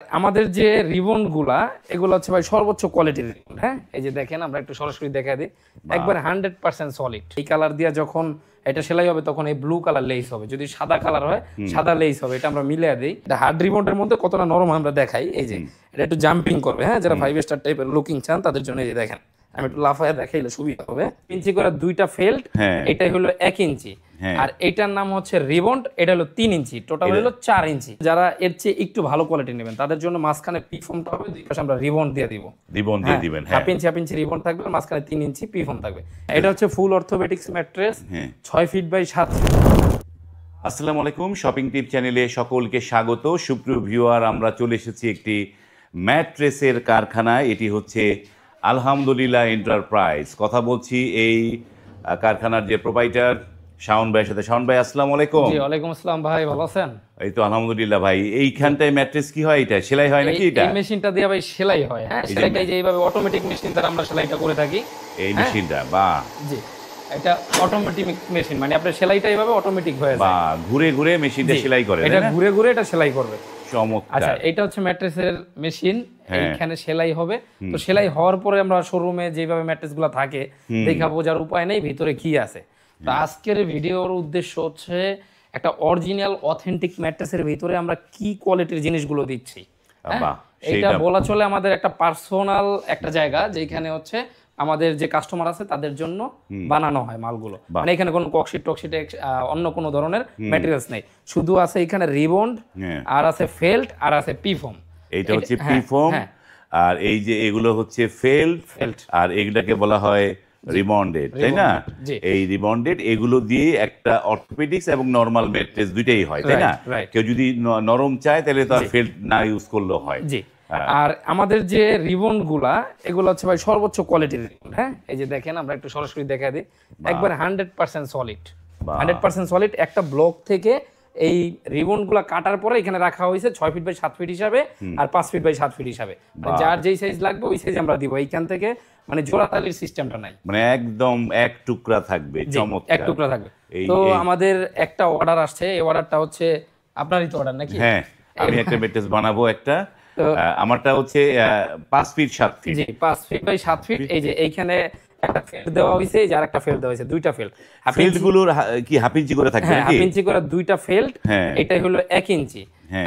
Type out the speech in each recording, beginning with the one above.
আমাদের যে রিবন গুলা এগুলো হচ্ছে ভাই সর্বোচ্চ কোয়ালিটির রিবন। হ্যাঁ, এই যে দেখেন, আমরা একটু সরাসরি দেখা দিই, একবার 100% সলিড। এই কালার দিয়ে যখন এটা সেলাই হবে তখন এই ব্লু কালার লেস হবে, যদি সাদা কালার হয় সাদা লেস হবে। এটা আমরা মিলিয়ে দিই। এটা হার্ড রিবনের মধ্যে কতটা নরম আমরা দেখাই। এই যে এটা একটু জাম্পিং করবে, হ্যাঁ, যারা 5 স্টার টাইপের লুকিং চান তাদের জন্য। এই যে দেখেন, আমি একটু লাফায় দেখাইলে সুবিধা হবে। ইঞ্চি করে দুইটা ফেল্ট, এটাই হলো 1 ইঞ্চি। আর এটার নাম হচ্ছে রিবন্ড, এটা হলো 3 ইঞ্চি, টোটাল হলো 4 ইঞ্চি। যারা এর চেয়ে একটু ভালো কোয়ালিটি নেবেন তাদের জন্য মাঝখানে পি ফোমটা হবে, দুই পাশে আমরা রিবন্ড দিয়ে দিব। রিবন্ড দিয়ে দিবেন, হ্যাঁ, হাফ ইঞ্চি রিবন্ড থাকবে, মাঝখানে 3 ইঞ্চি পি ফোম থাকবে। এটা হচ্ছে full orthopedics mattress, 6 feet by 7 feet. আসসালামু আলাইকুম, শপিং টিপ চ্যানেলে সকলকে স্বাগত। সুপ্রিয় ভিউয়ার, আমরা চলে এসেছি একটি ম্যাট্রেসের কারখানায়। এটি হচ্ছে আলহামদুলিল্লাহ এন্টারপ্রাইজ। কথা বলছি এই কারখানার যে প্রোপাইটার শাওন ভাইয়ের সাথে। শাওন ভাই, আসসালামু আলাইকুম। জি, ওয়ালাইকুম আসসালাম ভাই, ভালো আছেন? এই তো আলহামদুলিল্লাহ ভাই। এইখানটায় ম্যাট্রেস কি হয়? এটা সেলাই হয় নাকি? এটা এই মেশিনটা দিয়ে ভাই সেলাই হয়। হ্যাঁ, সেলাইটা যে এইভাবে অটোমেটিক মেশিন দ্বারা আমরা সেলাইটা করে থাকি। এই মেশিনটা, বাহ, জি, এটা অটোমেটিক মেশিন, মানে আপনার সেলাইটা এইভাবে অটোমেটিক হয়ে যায়। বাহ, ঘুরে ঘুরে মেশিনটা সেলাই করে, এটা ঘুরে ঘুরে এটা সেলাই করবে। চমৎকার। আচ্ছা, এটা হচ্ছে ম্যাট্রেসের মেশিন, এইখানে সেলাই হবে। তো সেলাই হওয়ার পরে আমরা শোরুমে যেভাবে ম্যাট্রেসগুলো থাকে দেখা বোঝার উপায় নেই ভিতরে কি আছে। তো আজকের ভিডিওর উদ্দেশ্য হচ্ছে একটা অরিজিনাল অথেন্টিক ম্যাট্রেসের ভিতরে আমরা কি কোয়ালিটির জিনিসগুলো দিচ্ছি। এটা বলা চলে আমাদের একটা পার্সোনাল একটা জায়গা, যেখানে হচ্ছে আমাদের যে কাস্টমার আছে তাদের জন্য বানানো হয় মালগুলো। মানে এখানে কোনো ককশিট টকশিট অন্য কোনো ধরনের ম্যাটেরিয়ালস নেই, শুধু আছে এখানে রিবন্ড, আর আছে ফেল্ট, আর আছে পি ফোম। এইটা হচ্ছে পি ফোম, আর এই যে এগুলো হচ্ছে ফেল্ট, আর এগুলাকে বলা হয় রিবন্ডেড, তাই না? এই রিবন্ডেড এগুলো দিয়ে একটা অর্থোপেডিক্স এবং নরমাল ম্যাট্রেস দুইটাই হয়, তাই না? কেউ যদি নরম চায় তাহলে তো আর ফেল্ট না ইউজ করলেও হয়। জি, আর আমাদের যে রিবন গুলা এগুলো হচ্ছে ভাই সর্বোচ্চ কোয়ালিটির রিবন। হ্যাঁ, এই যে দেখেন, আমরা একটু সরাসরি দেখা দিই, একবার 100% সলিড। 100% সলিড। একটা ব্লক থেকে এই রিবন গুলা কাটার পরে এখানে রাখা হয়েছে 6 ফিট বাই 7 ফিট হিসাবে, আর 5 ফিট বাই 7 ফিট হিসাবে। যার যেই সাইজ লাগবে ওই সাইজ আমরা দিব। এইখান থেকে মানে জোড়াতালির সিস্টেমটা নাই, মানে একদম এক টুকরা থাকবে। চমৎকার, এক টুকরা থাকবে। তো আমাদের একটা অর্ডার আসছে, এই অর্ডারটা হচ্ছে আপনারই তো অর্ডার নাকি? হ্যাঁ, আমি একটা ম্যাট্রেস বানাবো একটা। আমারটা হচ্ছে 5 ফিট 7 ফিট। জি, 5 ফিট বাই 7 ফিট। এই যে এইখানে একটা ফেল্ট দেওয়া হয়েছে, যার একটা ফেল্ট দেওয়া হয়েছে, দুইটা ফেল্ট। ফেল্ট গুলোর কি হাফ ইঞ্চি করে থাকবে নাকি? হাফ ইঞ্চি করে দুইটা ফেল্ট, এটাই হলো 1 ইঞ্চি।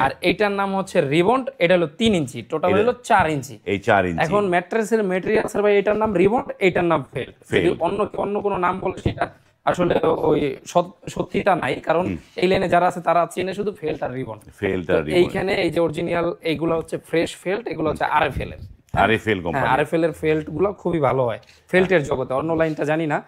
আর এটার নাম হচ্ছে রিবন্ড, এটা হলো 3 ইঞ্চি, টোটাল হলো 4 ইঞ্চি। এই 4 ইঞ্চি। এখন ম্যাট্রেসের ম্যাটেরিয়ালস ভাই, এটার নাম রিবন্ড, এটার নাম ফেল্ট। যদি অন্য কোনো নাম বলে সেটা আসলে ওই সত্যিটা নাই, কারণ এই লাইনে যারা আছে তারা চেনে শুধু ফেল্ট আর রিবন্ড। এইখানে এই যে অরিজিনাল এইগুলো হচ্ছে ফ্রেশ ফেল্ট, এগুলো হচ্ছে আরএফএল এর। আরএফএল এর ফেল্ট গুলো খুবই ভালো হয় ফেল্টের জগতে, অন্য লাইনটা জানি না।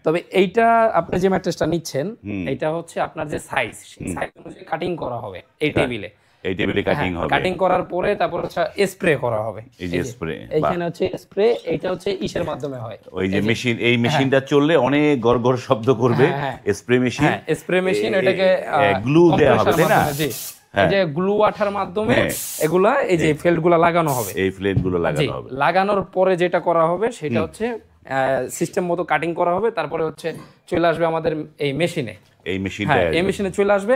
তবে এইটা আপনি যে ম্যাট্রেসটা নিচ্ছেন, এটা হচ্ছে আপনার যে সাইজ, সেই সাইজ অনুযায়ী কাটিং করা হবে এই টেবিলে। এই টেবিলে কাটিং হবে, কাটিং করার পরে তারপর হচ্ছে স্প্রে করা হবে। এই যে স্প্রে, এইখানে হচ্ছে স্প্রে, এটা হচ্ছে ইসের মাধ্যমে হয়। ওই যে মেশিন, এই মেশিনটা চললে অনেক গড়গড় শব্দ করবে। স্প্রে মেশিন, স্প্রে মেশিন, এটাকে গ্লু দেয়া হবে, তাই না? জি, এই যে গ্লু আঠার মাধ্যমে এগুলা, এই যে ফেল্ট গুলা লাগানো হবে। এই ফ্লেট গুলো লাগানো হবে। লাগানোর পরে যেটা করা হবে সেটা হচ্ছে সিস্টেম মতো কাটিং করা হবে। তারপরে হচ্ছে চলে আসবে আমাদের এই মেশিনে। এই মেশিনটা এই মেশিনে চলে আসবে,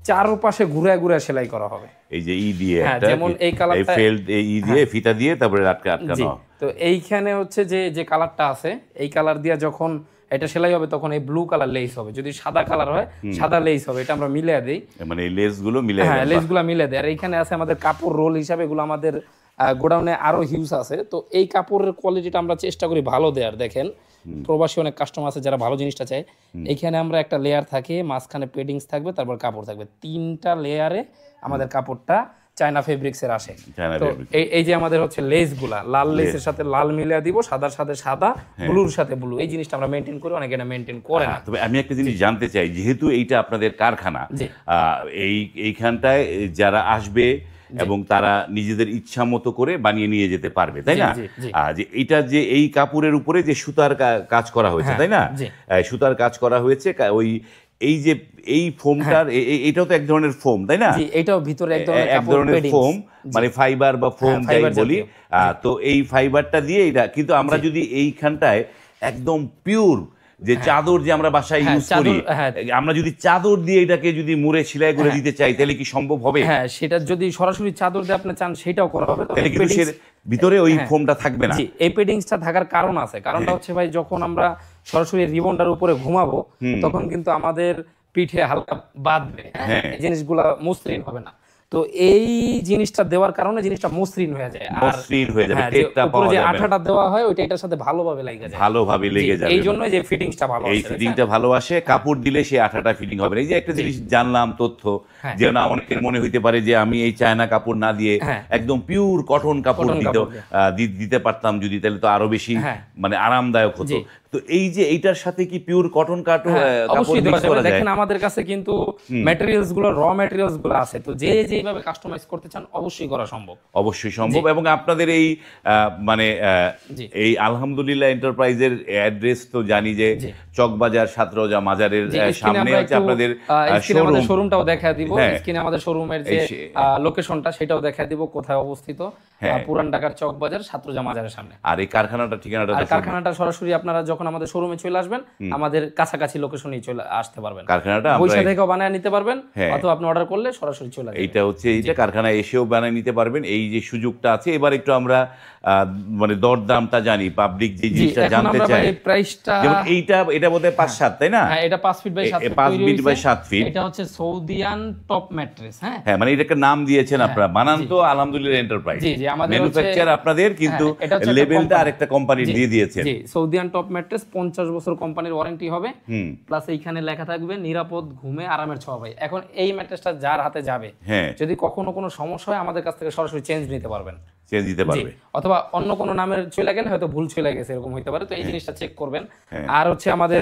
চারপাশে ঘুরে ঘুরে সেলাই করা হবে। এই যে ই দিয়ে একটা, যেমন এই কালারটা, এই ফেল্ট ই দিয়ে ফিতা দিয়ে তারপরে আটকানো। তো এইখানে হচ্ছে যে কালারটা আছে, এই কালার দিয়ে যখন এটা সেলাই হবে তখন এই ব্লু কালার লেস হবে, যদি সাদা কালার হয় সাদা লেস হবে। এটা আমরা মিলিয়ে দেই, মানে এই লেসগুলো মিলিয়ে দেই। লেসগুলো মিলিয়ে দেই। আর এইখানে আছে আমাদের কাপড় রোল হিসাবে, এগুলো আমাদের গোডাউনে আরো হিউজ আছে। তো এই কাপড়ের কোয়ালিটিটা আমরা চেষ্টা করি ভালো দেওয়ার। দেখেন, প্রবাসী অনেক কাস্টমার আছে যারা ভালো জিনিসটা চায়। এইখানে আমরা একটা লেয়ার থাকে, মাঝখানে পেডিংস থাকবে, তারপর কাপড় থাকবে। 3টা লেয়ারে আমাদের কাপড়টা চায়না ফেব্রিক্স এর আসে। তো এই যে আমাদের হচ্ছে লেস গুলা, লাল লেসের সাথে লাল মিলিয়ে দিব, সাদার সাথে সাদা, ব্লুর সাথে ব্লু। এই জিনিসটা আমরা মেইনটেইন করি, অনেকে এটা মেইনটেইন করে না। তবে আমি একটা জিনিস জানতে চাই, যেহেতু এইটা আপনাদের কারখানা, এইখানটায় যারা আসবে এবং তারা নিজেদের ইচ্ছা মতো করে বানিয়ে নিয়ে যেতে পারবে, তাই না? যে এটা যে এই কাপড়ের উপরে যে সুতার কাজ করা হয়েছে, তাই না? সুতার কাজ করা হয়েছে, ওই এই যে এই ফোমটার, এটাও তো এক ধরনের ফোম, তাই না? এটাও ভিতরে এক ধরনের ফোম, মানে ফাইবার বা ফোম যাই বলি। তো এই ফাইবারটা দিয়ে এটা, কিন্তু আমরা যদি এইখানটায় একদম পিওর যে চাদর যে আমরা বাসায় ইউজ করি, আমরা যদি চাদর দিয়ে এটাকে যদি মুড়ে সেলাই করে দিতে চাই তাহলে কি সম্ভব হবে? হ্যাঁ, সেটা যদি সরাসরি চাদর দিয়ে আপনি চান সেটাও করা হবে। তাহলে কিন্তু এর ভিতরে ওই ফোমটা থাকবে না। জি, এই পেডিংসটা থাকার কারণ আছে। কারণটা হচ্ছে ভাই, যখন আমরা সরাসরি রিবনটার উপরে ঘুমাবো তখন কিন্তু আমাদের পিঠে হালকা বাঁধবে, এই জিনিসগুলা মসৃণ হবে না। তো এই জিনিসটা দেওয়ার কারণে জিনিসটা মসৃণ হয়ে যায়, আর মসৃণ হয়ে যাবে, টেকটা উপরে পাওয়া যে যাবে, আঠাটা দেওয়া হয় ওইটা এটার সাথে ভালোভাবে লেগে যায়। এই জন্য যে ফিটিংসটা ভালো, এই ফিটিংটা ভালো আসে। কাপড় দিলে সেই আঠাটা ফিটিং হবে না। এই যে একটা জিনিস জানলাম তথ্য, যে না অনেকের মনে হইতে পারে যে আমি এই চায়না কাপড় না দিয়ে একদম পিওর কটন কাপড় দিতে পারতাম যদি, তাহলে তো আরো বেশি মানে আরামদায়ক হতো। তো এই যে এইটার সাথে কি পিওর কটন কাপড় মিক্স করা যায়? দেখেন আমাদের কাছে কিন্তু ম্যাটেরিয়ালস গুলো, র ম্যাটেরিয়ালস গুলো আছে, তো যে যেভাবে কাস্টমাইজ করতে চান অবশ্যই করা সম্ভব। অবশ্যই সম্ভব। এবং আপনাদের এই মানে এই আলহামদুলিল্লাহ এন্টারপ্রাইজের অ্যাড্রেস তো জানি যে চকবাজার সাতরোজা মাজারের সামনে হচ্ছে আপনাদের শোরুম। শোরুমটাও দেখায় দিব, স্ক্রিনে আমাদের শোরুমের যে লোকেশনটা সেটাও দেখায় দিব কোথায় অবস্থিত, পুরান ঢাকার চকবাজার সাতরোজা মাজারের সামনে। আর এই কারখানাটা কারখানাটা সরাসরি আপনারা যখন আমাদের শোরুমে চলে আসবেন আমাদের কাছাকাছি লোকেশনেই চলে আসতে পারবেন। কারখানাটা পয়সা থেকেও বানায় নিতে পারবেন, অথবা আপনি অর্ডার করলে সরাসরি চলে আসবে। এইটা হচ্ছে এইটা কারখানায় এসেও বানায় নিতে পারবেন, এই যে সুযোগটা আছে। এবার একটু আমরা মানে দরদামটা জানি, পাবলিক যে জিনিসটা জানতে চাই। প্রাইসটা যেমন এটা বোধহয় 5-7, তাই না? হ্যাঁ, এটা 5 feet by 7 feet, 5 feet by 7 feet. এটা হচ্ছে সৌদিয়ান টপ ম্যাট্রেস। হ্যাঁ, মানে এটাকে নাম দিয়েছেন আপনারা, বানান তো আলহামদুলিল্লাহ এন্টারপ্রাইজ। জি জি, আমাদের ম্যানুফ্যাকচার আপনাদের, কিন্তু লেভেলটা আরেকটা কোম্পানি দিয়ে দিয়েছেন। জি, সৌদিয়ান টপ ম্যাট্রেস 50 বছর কোম্পানির ওয়ারেন্টি হবে, প্লাস এইখানে লেখা থাকবে নিরাপদ ঘুমে আরামের ছোঁয়া পাই। এখন এই ম্যাট্রেসটা যার হাতে যাবে, যদি কখনো কোনো সমস্যা হয় আমাদের কাছ থেকে সরাসরি চেঞ্জ নিতে পারবেন, চেঞ্জ দিতে পারবে। অথবা অন্য কোনো নামের চলে গেলে হয়তো ভুল চলে গেছে, এরকম হতে পারে। তো এই জিনিসটা চেক করবেন। আর হচ্ছে আমাদের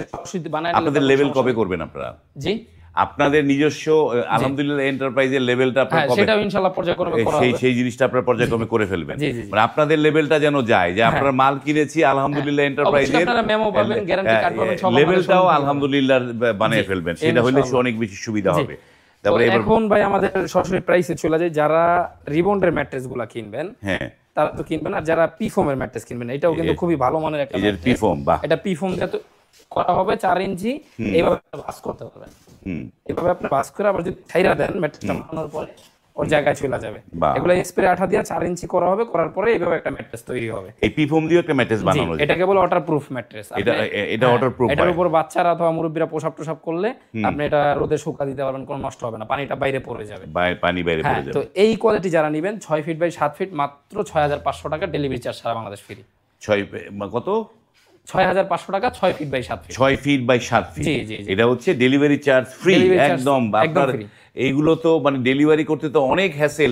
বানায় আপনাদের লেভেল কবে করবেন আপনারা? জি, আপনাদের নিজস্ব আলহামদুলিল্লাহ এন্টারপ্রাইজের লেভেলটা আপনারা কবে? সেটাও ইনশাআল্লাহ পর্যায়ক্রমে করা হবে। সেই জিনিসটা আপনারা পর্যায়ক্রমে করে ফেলবেন। মানে আপনাদের লেভেলটা যেন যায়, যে আপনারা মাল কিনেছি আলহামদুলিল্লাহ এন্টারপ্রাইজের, আপনারা মেমো পাবেন, গ্যারান্টি কার্ড পাবেন, সব লেভেলটাও আলহামদুলিল্লাহ বানিয়ে ফেলবেন। সেটা হলে অনেক বেশি সুবিধা হবে। তারপরে এখন ভাই আমাদের সরাসরি প্রাইসে চলে যায়। যারা রিবন্ডের ম্যাট্রেস গুলা কিনবেন, তারা তো কিনবেন, আর যারা পিফোমের ম্যাট্রেস কিনবেন, এটাও কিন্তু খুবই ভালো মানের একটা পিফোম। এটা পিফোম দিয়ে করা হবে 4 ইঞ্চি, এইভাবে ভাঁজ করতে পারবেন। এভাবে আপনি ভাঁজ করে আবার যদি ছাইরা দেন ম্যাট্রেসটা বানানোর পরে ওর জায়গায় চলে যাবে। এগুলো স্প্রে আঠা দিয়ে 4 ইঞ্চি করা হবে, করার পরে এইভাবে একটা ম্যাট্রেস তৈরি হবে। এই পিফোম দিয়ে একটা ম্যাট্রেস বানানো যায়। এটাকে বলে ওয়াটারপ্রুফ ম্যাট্রেস। এটা ওয়াটারপ্রুফ। এটার উপর বাচ্চারা অথবা মুরব্বিরা পোশাক টোশাক করলে আপনি এটা রোদে শুকা দিতে পারবেন, কোনো নষ্ট হবে না, পানিটা বাইরে পড়ে যাবে, পানি বাইরে পড়ে যাবে। তো এই কোয়ালিটি যারা নেবেন 6 ফিট বাই 7 ফিট মাত্র 6500 টাকা, ডেলিভারি চার্জ সারা বাংলাদেশ ফ্রি। 6 কত? 6500 টাকা, 6 feet by 7 feet. 6 feet by 7 feet. এটা হচ্ছে ডেলিভারি চার্জ ফ্রি একদম। আপনার এইগুলো তো মানে ডেলিভারি করতে তো অনেক হ্যাসেল,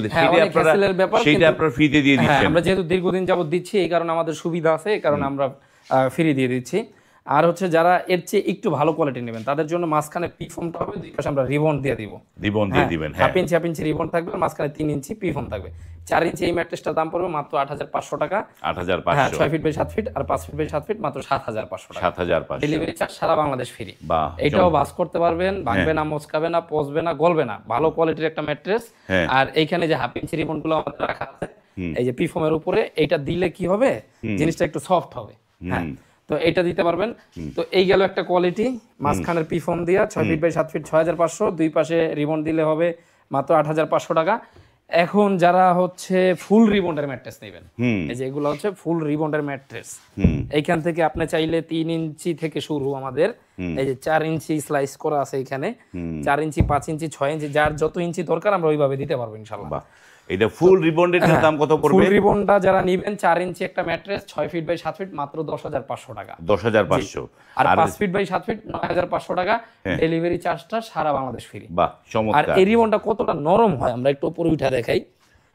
সেটা আপনারা ফ্রিতে দিয়ে দিচ্ছেন। আমরা যেহেতু দীর্ঘদিন যাবত দিচ্ছি, এই কারণে আমাদের সুবিধা আছে, এই কারণে আমরা ফ্রি দিয়ে দিচ্ছি। আর হচ্ছে যারা এর চেয়ে একটু ভালো কোয়ালিটি নেবেন তাদের জন্য মাঝখানে পিফোমটা হবে, দুই পাশে আমরা রিবন দিয়ে দিব। রিবন দিয়ে দিবেন, হ্যাঁ। 1/2 ইঞ্চি রিবন থাকবে, মাঝখানে 3 ইঞ্চি পিফোম থাকবে। 4 ইঞ্চি এই ম্যাট্রেসটার দাম পড়বে মাত্র 8500 টাকা। 8500। 6 ফিট বাই 7 ফিট আর 5 ফিট বাই 7 ফিট মাত্র 7500 টাকা। 7500। ডেলিভারি চার্জ সারা বাংলাদেশ ফ্রি। বাহ, এটাও বাস করতে পারবেন, ভাঙবে না, মচকাবে না, পচবে না, গলবে না, ভালো কোয়ালিটির একটা ম্যাট্রেস। আর এইখানে যে 1/2 ইঞ্চি রিবনগুলো আমাদের রাখা আছে এই যে পিফোমের উপরে, এটা দিলে কি হবে, জিনিসটা একটু সফট হবে। হ্যাঁ, তো এটা দিতে পারবেন। তো এই গেল একটা কোয়ালিটি, মাঝখানের পিফোম দিয়া 6 ফিট বাই 7 ফিট 6500, দুই পাশে রিবন দিলে হবে মাত্র 8500 টাকা। এখন যারা হচ্ছে ফুল রিবন্ডের ম্যাট্রেস নেবেন, এই যে এগুলো হচ্ছে ফুল রিবন্ডের ম্যাট্রেস, এইখান থেকে আপনি চাইলে 3 ইঞ্চি থেকে শুরু, আমাদের এই যে 4 ইঞ্চি স্লাইস করা আছে এখানে, 4 ইঞ্চি, 5 ইঞ্চি, 6 ইঞ্চি, যার যত ইঞ্চি দরকার আমরা ওইভাবে দিতে পারবো ইনশাআল্লাহ। এটা ফুল রিবন্ডের দাম কত পড়বে? ফুল রিবনটা যারা নেবেন 4 ইঞ্চি একটা ম্যাট্রেস 6 ফিট বাই 7 ফিট মাত্র 10500 টাকা। 10500। আর 5 ফিট বাই 7 ফিট 9500 টাকা, ডেলিভারি চার্জটা সারা বাংলাদেশ ফ্রি। বাহ, চমৎকার। আর এই রিবনটা কতটা নরম হয় আমরা একটু উপরে উঠে দেখাই।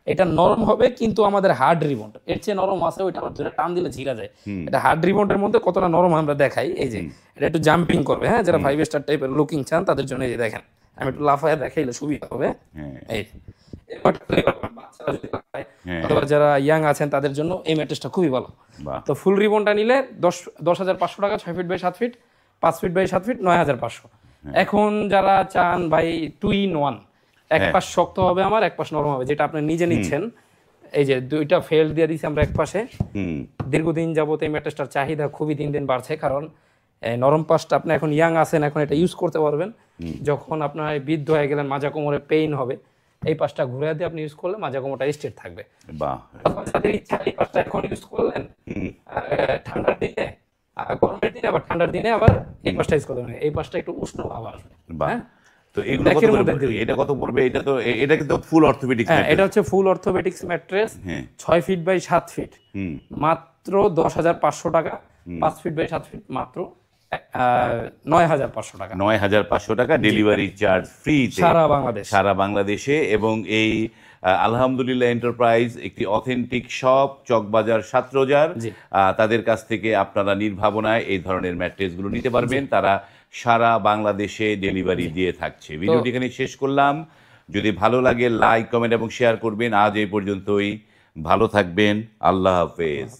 এটা নরম হবে, কিন্তু আমাদের হার্ড রিবন এর চেয়ে নরম আছে, ওইটা আমরা ধরে টান দিলে ছিঁড়া যায়। এটা হার্ড রিবনের মধ্যে কতটা নরম হয় আমরা দেখাই। এই যে এটা একটু জাম্পিং করবে, হ্যাঁ, যারা 5 স্টার টাইপের লুকিং চান তাদের জন্য এই যে দেখেন, আমি একটু লাফায় দেখাইলে সুবিধা হবে। এই অথবা যারা ইয়াং আছেন তাদের জন্য এই ম্যাট্রেসটা খুবই ভালো। তো ফুল রিবনটা নিলে 10,500 টাকা, 6 feet by 7 feet, 5 feet by 7 feet 9500। এখন যারা চান ভাই 2 in 1, এক পাশ শক্ত হবে আমার, এক পাশ নরম হবে, যেটা আপনি নিজে নিচ্ছেন, এই যে দুইটা ফেল্ড দিয়ে দিচ্ছি আমরা এক পাশে। দীর্ঘদিন যাবত এই ম্যাট্রেসটার চাহিদা খুবই দিন দিন বাড়ছে, কারণ এই নরম পাশটা আপনি এখন ইয়াং আছেন, এখন এটা ইউজ করতে পারবেন। যখন আপনার বৃদ্ধ হয়ে গেলেন, মাজা কোমরে পেইন হবে, এই পাশটা ঘুরে দিয়ে আপনি ইউজ করলে মাজা কোমরটা স্ট্রেট থাকবে। বাহ, যাদের ইচ্ছা এই পাশটা এখন ইউজ করলেন ঠান্ডার দিনে, গরমের দিনে আবার ঠান্ডার দিনে আবার এই পাশটা ইউজ করতে পারবেন। এই পাশটা একটু উষ্ণ ভাব আসবে। বাহ। হ্যাঁ, তো এগুলো কত পড়বে? এটা কত পড়বে? এটা তো এটা কিন্তু ফুল অর্থোপেডিক্স। হ্যাঁ, এটা হচ্ছে full orthopedics mattress, 6 feet by 7 feet, মাত্র 10,500 টাকা। 5 ফিট বাই 7 ফিট মাত্র 9,500 টাকা। 9,500 টাকা, ডেলিভারি চার্জ ফ্রি সারা বাংলাদেশে। এবং এই আলহামদুলিল্লাহ এন্টারপ্রাইজ একটি অথেন্টিক শপ, চকবাজার 7 রোজার। তাদের কাছ থেকে আপনারা নির্ভাবনায় এই ধরনের ম্যাট্রেসগুলো নিতে পারবেন। তারা সারা বাংলাদেশে ডেলিভারি দিয়ে থাকছে। ভিডিওটি এখানে শেষ করলাম। যদি ভালো লাগে লাইক, কমেন্ট এবং শেয়ার করবেন। আজ এই পর্যন্তই, ভালো থাকবেন, আল্লাহ হাফেজ।